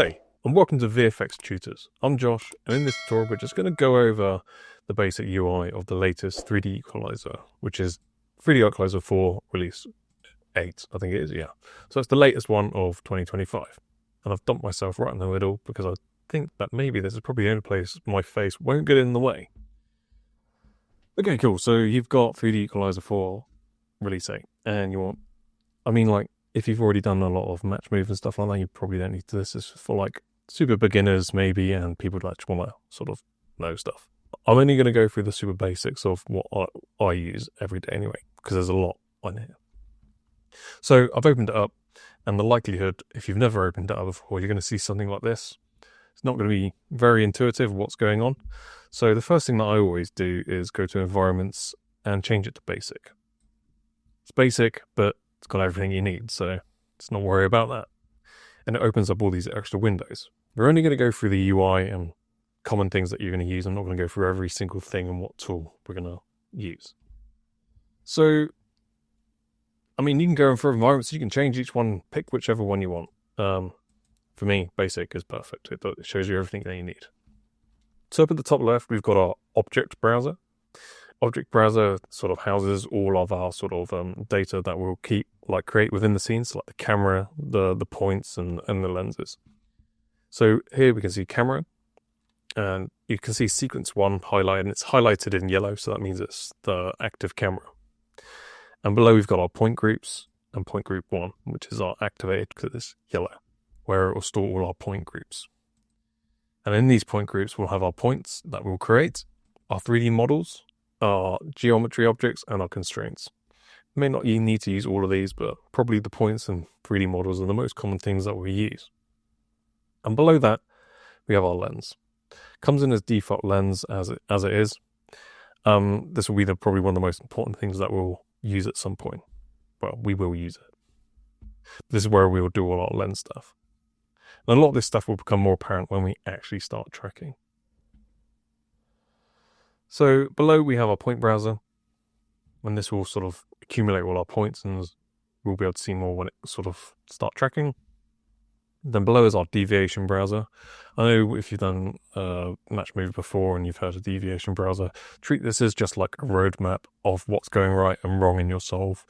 Hey, and welcome to VFX Tutors. I'm Josh, and in this tutorial we're just going to go over the basic UI of the latest 3Dequalizer, which is 3Dequalizer 4 release 8, I think it is, yeah. So it's the latest one of 2025. And I've dumped myself right in the middle because I think that maybe this is probably the only place my face won't get in the way. Okay, cool. So you've got 3Dequalizer 4 release 8, and you want, if you've already done a lot of Matchmove and stuff like that, you probably don't need this. This is for like super beginners maybe, and people that just want to sort of know stuff. I'm only going to go through the super basics of what I use every day anyway, because there's a lot on here. So I've opened it up, and the likelihood, if you've never opened it up before, you're going to see something like this. It's not going to be very intuitive what's going on. So the first thing that I always do is go to environments and change it to basic. It's basic, but it's got everything you need, so let's not worry about that. And it opens up all these extra windows. We're only going to go through the UI and common things that you're going to use. I'm not going to go through every single thing and what tool we're going to use. So, you can go in for environments. You can change each one, pick whichever one you want. For me, basic is perfect. It shows you everything that you need. So up at the top left, we've got our object browser. Object browser sort of houses all of our sort of data that we'll create within the scenes, like the camera, the points, and the lenses. So here we can see camera, and you can see sequence 1 highlighted, and it's highlighted in yellow, so that means it's the active camera. And below we've got our point groups, and point group 1, which is our activated because it's yellow, where it will store all our point groups. And in these point groups, we'll have our points that we'll create, our 3D models, our geometry objects, and our constraints. You may not need to use all of these, but probably the points and 3D models are the most common things that we use. And below that, we have our lens. Comes in as default lens as it is. This will be probably one of the most important things that we'll use at some point. Well, we will use it. This is where we'll do all our lens stuff. And a lot of this stuff will become more apparent when we actually start tracking. So below we have our point browser, and this will sort of accumulate all our points, and we'll be able to see more when it sort of start tracking. Then below is our deviation browser. I know if you've done Matchmove before and you've heard of deviation browser, treat this as just like a roadmap of what's going right and wrong in your solve.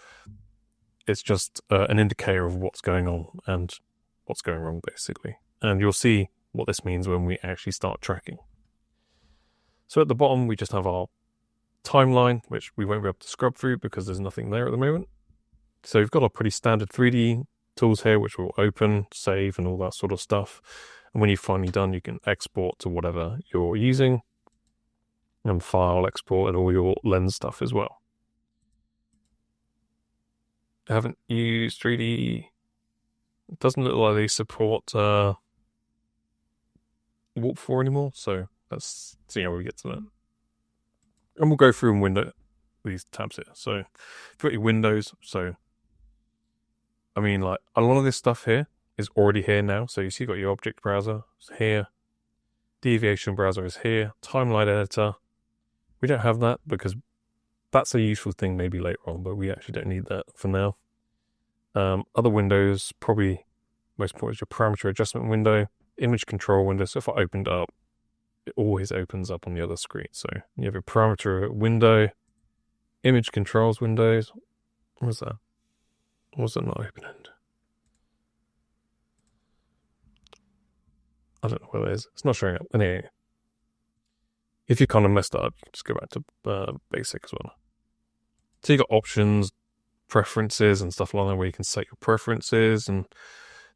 It's just an indicator of what's going on and what's going wrong, basically. And you'll see what this means when we actually start tracking. So at the bottom, we just have our timeline, which we won't be able to scrub through because there's nothing there at the moment. So we've got our pretty standard 3D tools here, which will open, save, and all that sort of stuff. And when you've finally done, you can export to whatever you're using, and file export and all your lens stuff as well. I haven't used 3D. It doesn't look like they support Warp 4 anymore, so let's see how we get to that. And we'll go through and window these tabs here. So you've got your windows. So, a lot of this stuff here is already here now. So you see you've got your object browser here. Deviation browser is here. Timeline editor. We don't have that because that's a useful thing maybe later on, but we actually don't need that for now. Other windows, probably most important is your parameter adjustment window, image control window. So if I opened it up, it always opens up on the other screen. So you have your parameter window, image controls windows. What was that? Or was it not opening? I don't know where it is. It's not showing up. Anyway, if you kind of messed up, just go back to basic as well. So you got options, preferences, and stuff like that where you can set your preferences. And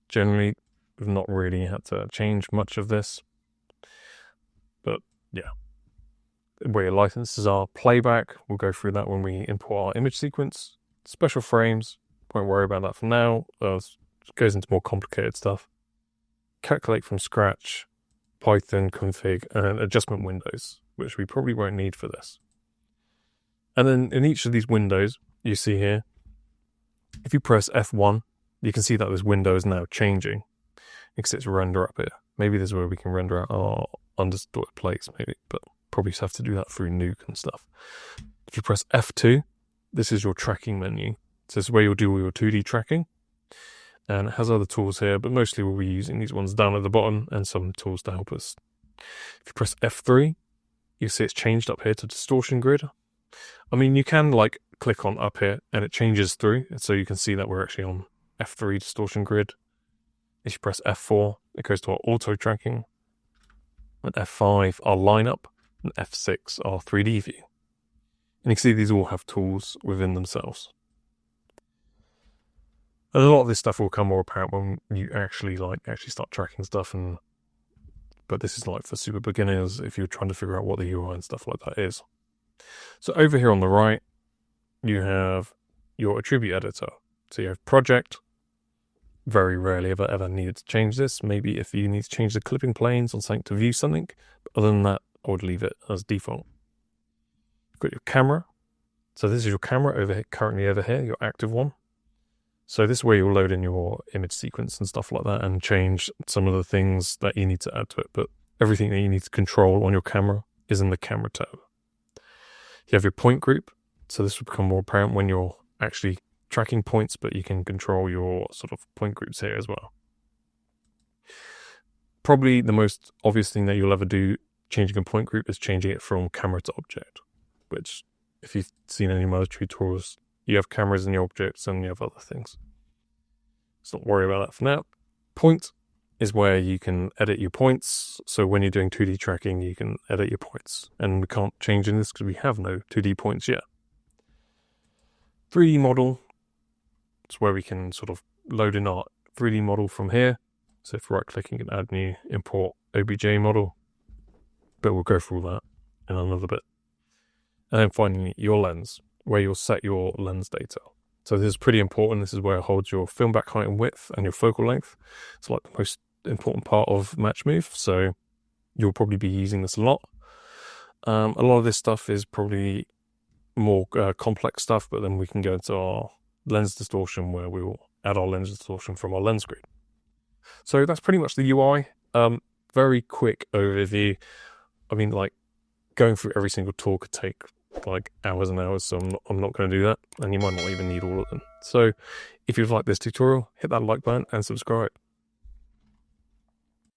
generally, we've not really had to change much of this. But yeah, where your licenses are, playback, we'll go through that when we import our image sequence. Special frames, won't worry about that for now. It goes into more complicated stuff. Calculate from scratch, Python config, and adjustment windows, which we probably won't need for this. And then in each of these windows, you see here, if you press F1, you can see that this window is now changing because it's render up here. Maybe this is where we can render out our undistorted plates, maybe, but probably just have to do that through Nuke and stuff. If you press F2, this is your tracking menu. So this is where you'll do all your 2D tracking. And it has other tools here, but mostly we'll be using these ones down at the bottom and some tools to help us. If you press F3, you see it's changed up here to distortion grid. I mean, you can like click on up here and it changes through. And so you can see that we're actually on F3 distortion grid. If you press F4, it goes to our auto tracking. And F5, our lineup. And F6, our 3D view. And you can see these all have tools within themselves. And a lot of this stuff will become more apparent when you actually start tracking stuff. But this is like for super beginners if you're trying to figure out what the UI and stuff like that is. So over here on the right, you have your attribute editor. So you have project. Very rarely ever needed to change this. Maybe if you need to change the clipping planes on something to view something. But other than that, I would leave it as default. You've got your camera. So this is your camera over here, currently over here, your active one. So this is where you'll load in your image sequence and stuff like that and change some of the things that you need to add to it. But everything that you need to control on your camera is in the camera tab. You have your point group. So this will become more apparent when you're actually tracking points, but you can control your sort of point groups here as well. Probably the most obvious thing that you'll ever do changing a point group is changing it from camera to object, which if you've seen any of my other tutorials, you have cameras in your objects and you have other things. Let's not worry about that for now. Point is where you can edit your points. So when you're doing 2D tracking, you can edit your points. And we can't change in this because we have no 2D points yet. 3D model is where we can sort of load in our 3D model from here. So if right-clicking and add new, import OBJ model. But we'll go through all that in another bit. And then finally, your lens, where you'll set your lens data. So this is pretty important. This is where it holds your film back height and width and your focal length. It's like the most important part of Matchmove. So you'll probably be using this a lot. A lot of this stuff is probably more complex stuff, but then we can go into our lens distortion where we will add our lens distortion from our lens grid. So that's pretty much the UI. Very quick overview. I mean, like going through every single tool could take like hours and hours, so I'm not going to do that, and you might not even need all of them. So if you've liked this tutorial, hit that like button and subscribe.